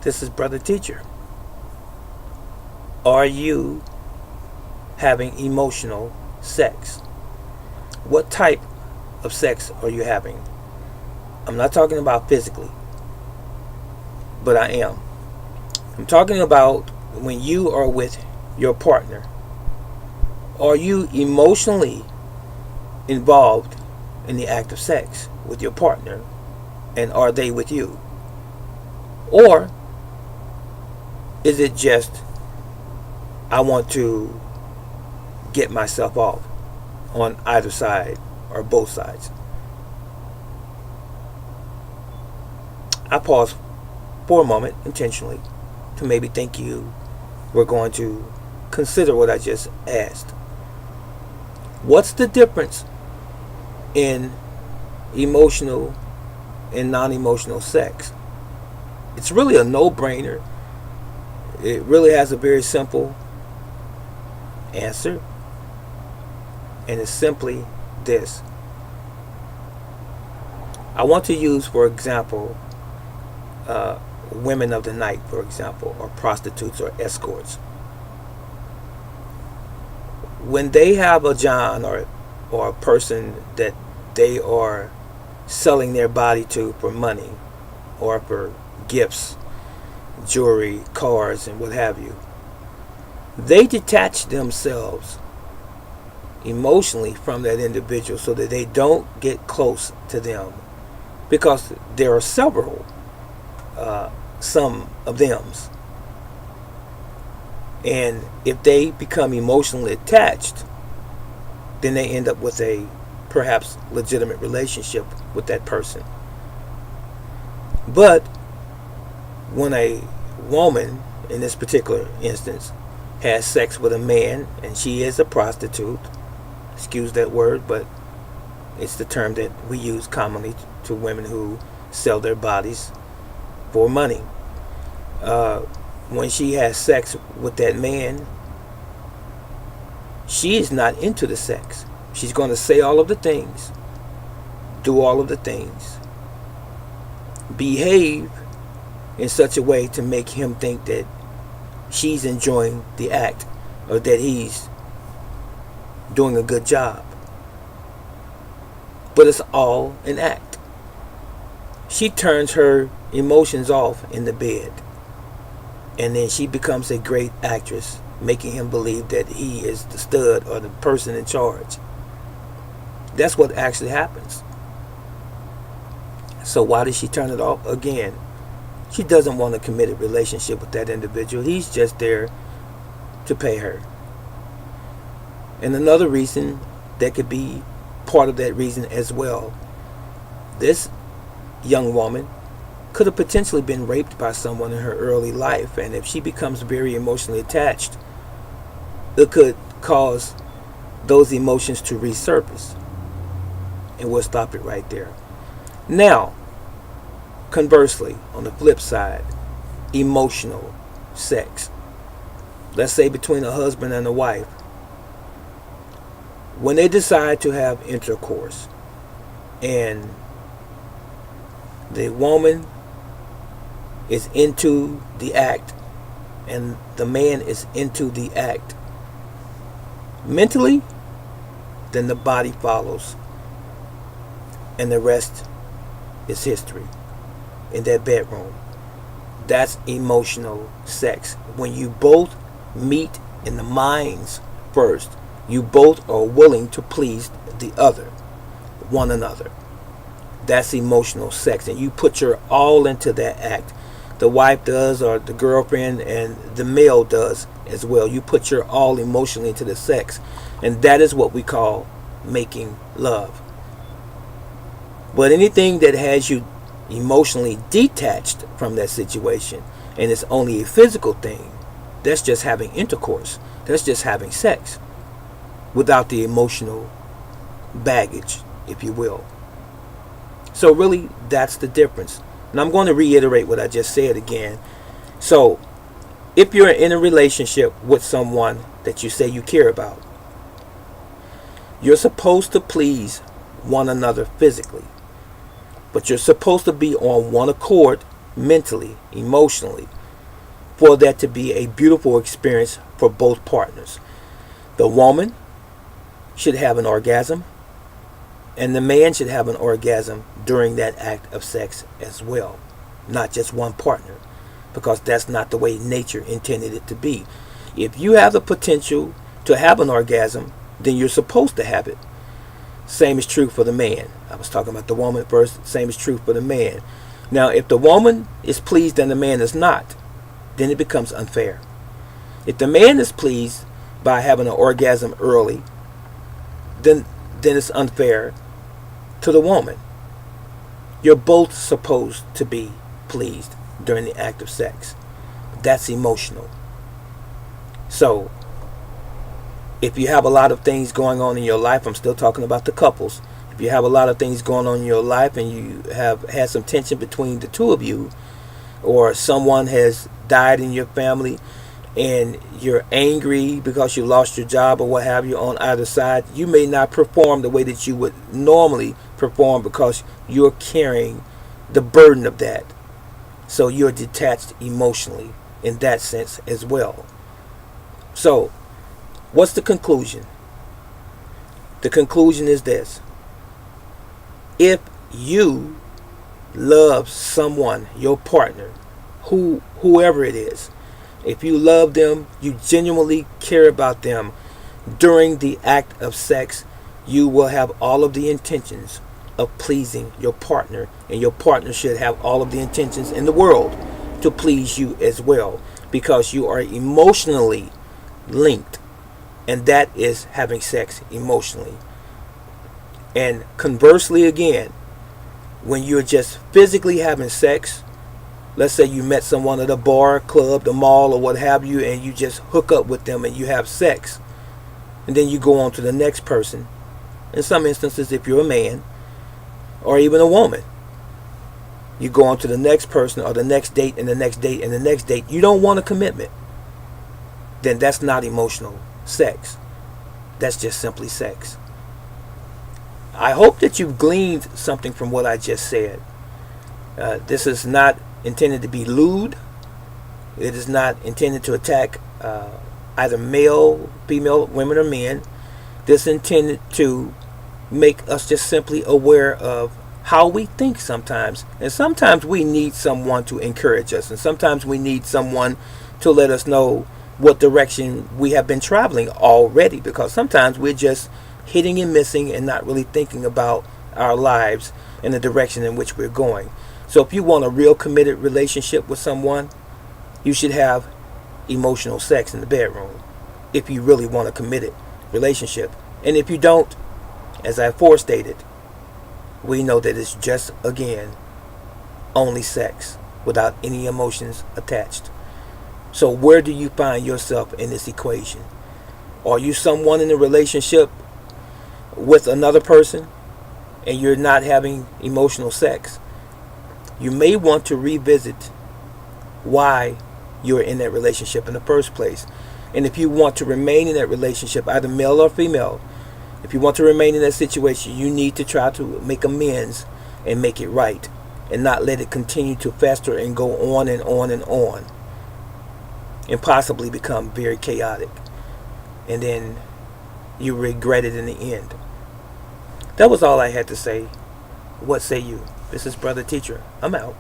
This is Brother Teacher. Are you having emotional sex? What type of sex are you having? I'm not talking about physically, but I am. I'm talking about when you are with your partner. Are you emotionally involved in the act of sex with your partner, and are they with you? Or is it just, I want to get myself off on either side or both sides? I pause for a moment intentionally to maybe think you were going to consider what I just asked. What's the difference in emotional and non-emotional sex? It's really a no-brainer. It really has a very simple answer, and it's simply this. I want to use, for example, women of the night, for example, or prostitutes or escorts. When they have a John or a person that they are selling their body to for money or for gifts, jewelry, cars, and what have you, they detach themselves emotionally from that individual so that they don't get close to them, because there are several, some of them's. And if they become emotionally attached, then they end up with a perhaps legitimate relationship with that person. But when a woman, in this particular instance, has sex with a man and she is a prostitute, excuse that word, but it's the term that we use commonly to women who sell their bodies for money. When she has sex with that man, she is not into the sex. She's going to say all of the things, do all of the things, behave in such a way to make him think that she's enjoying the act or that he's doing a good job. But it's all an act. She turns her emotions off in the bed, and then she becomes a great actress, making him believe that he is the stud or the person in charge. That's what actually happens. So why does she turn it off? Again, she doesn't want a committed relationship with that individual. He's just there to pay her. And another reason that could be part of that reason as well, this young woman could have potentially been raped by someone in her early life, and if she becomes very emotionally attached, it could cause those emotions to resurface. And we'll stop it right there. Now, conversely, on the flip side, emotional sex. Let's say between a husband and a wife. When they decide to have intercourse and the woman is into the act and the man is into the act mentally, then the body follows, and the rest is history in that bedroom. That's emotional sex. When you both meet in the minds first, you both are willing to please the other, one another. That's emotional sex, and you put your all into that act. The wife does, or the girlfriend, and the male does as well. You put your all emotionally into the sex, and that is what we call making love. But anything that has you emotionally detached from that situation, and it's only a physical thing, that's just having intercourse. That's just having sex without the emotional baggage, if you will. So really, that's the difference. And I'm going to reiterate what I just said again. So, if you're in a relationship with someone that you say you care about, you're supposed to please one another physically, but you're supposed to be on one accord mentally, emotionally, for that to be a beautiful experience for both partners. The woman should have an orgasm, and the man should have an orgasm during that act of sex as well, not just one partner, because that's not the way nature intended it to be. If you have the potential to have an orgasm, then you're supposed to have it. Same is true for the man. I was talking about the woman first. Same is true for the man. Now, if the woman is pleased and the man is not, then it becomes unfair. If the man is pleased by having an orgasm early, then it's unfair to the woman. You're both supposed to be pleased during the act of sex. That's emotional. So, if you have a lot of things going on in your life, I'm still talking about the couples. If you have a lot of things going on in your life and you have had some tension between the two of you, or someone has died in your family and you're angry because you lost your job or what have you on either side, you may not perform the way that you would normally perform because you're carrying the burden of that. So you're detached emotionally in that sense as well. So, what's the conclusion? The conclusion is this. If you love someone, your partner, whoever it is, if you love them, you genuinely care about them, during the act of sex, you will have all of the intentions of pleasing your partner, and your partner should have all of the intentions in the world to please you as well, because you are emotionally linked, and that is having sex emotionally. And conversely again, when you're just physically having sex, let's say you met someone at a bar, club, the mall, or what have you, and you just hook up with them and you have sex, and then you go on to the next person. In some instances, if you're a man or even a woman, you go on to the next person or the next date and the next date and the next date. You don't want a commitment. Then that's not emotional sex. That's just simply sex. I hope that you've gleaned something from what I just said. This is not intended to be lewd. It is not intended to attack either male, female, women, or men. This is intended to make us just simply aware of how we think sometimes. And sometimes we need someone to encourage us. And sometimes we need someone to let us know what direction we have been traveling already. Because sometimes we're just hitting and missing and not really thinking about our lives and the direction in which we're going. So if you want a real committed relationship with someone, you should have emotional sex in the bedroom if you really want a committed relationship. And if you don't, as I forestated, we know that it's just, again, only sex without any emotions attached. So where do you find yourself in this equation? Are you someone in a relationship with another person and you're not having emotional sex? You may want to revisit why you're in that relationship in the first place. And if you want to remain in that relationship, either male or female, if you want to remain in that situation, you need to try to make amends and make it right, and not let it continue to fester and go on and on and on, and possibly become very chaotic, and then you regret it in the end. That was all I had to say. What say you? This is Brother Teacher. I'm out.